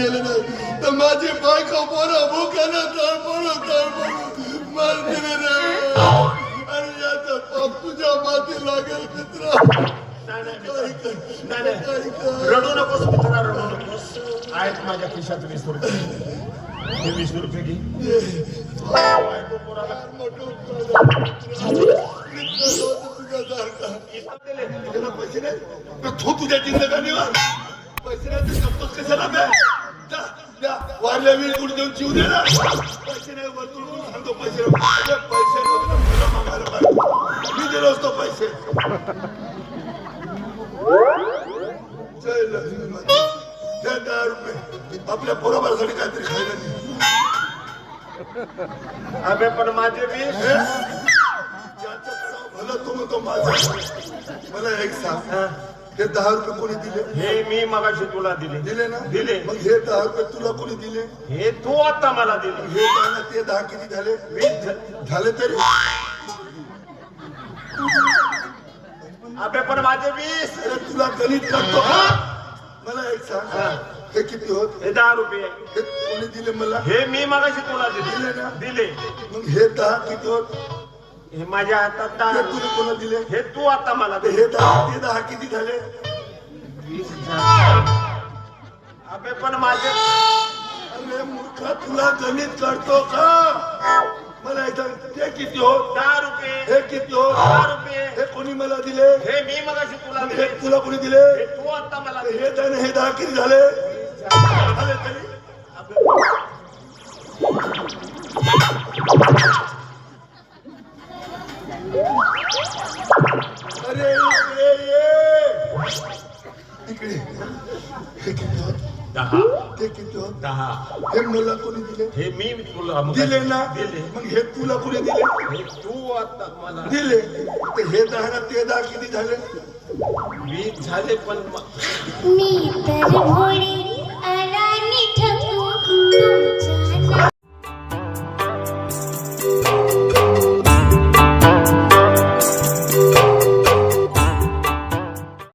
नेलं नाही तर माझे बायको पोरं भुकानं तळपडू मारतील रे. आणि याचा पाप तुझ्या माती लागेल मित्रा. रडू नकोस मित्रा, रडू नकोस. आहेत माझ्या खिशात 20 रुपये. हे 20 रुपये घे. बायको पोराला पैसे नाही तू तुझ्या जिंदगानीवर पैसे नाही जपतोस कशाला बे? वारल्या वेळी कुठे देऊन जीव दे ना. पैसे नाही वरतून सांगतो पैसे पैसे मी दिलो असतो पैसे. जय लक्ष्मी माता. 10 रुपये आपल्या पोराबासाठी काहीतरी खायला दे. अबे पण माझे 20. भलं तू म्हणतो माझं. मला एक सांग, हे 10 रुपये कोणी दिले? हे मी मगाशी तुला दिले. दिले ना? दिले. मग हे 10 रुपये तुला कोणी दिले? हे तू आता मला दिले. हे 10 ना ते 10 किती झाले? 20 झाले तरी अबे पण माझे 20. अरे तुला गणित करतो का? मला एक सांग, हे किती होत? हे 10 रुपये. हे कोणी दिले मला? हे मी मगाशी तुला दिले. दिले ना? दिले. मग हे 10 किती होत? हे माझ्या हातात हे 10. तुला कोणा दिले? हे तू आता मला हे दिले. 10 ते 10 किती झाले? 20 झाले. अबे पण माझे. अरे मूर्खा, तुला गणित करतो का? मला एक सांग, ते किती होत? 10 रुपये. हे किती होत? 10 रुपये. हे कोणी मला दिले? हे मी मगाशी तुला हे दिले. तुला कोणी दिले? हे तू आता मला दिले. हे 10 हे 10 किती झाले? झाले तरी अरे इकडे. हे किती होत? 10. ते किती होत? 10. हे मला कोणी दिले? हे मी तुला दिले ना? दिले. मग हे तुला कोणी दिले? हे तू आता मला दिले. तर हे 10 ना ते 10 किती झाले? 20 झाले पण मी तर भोळी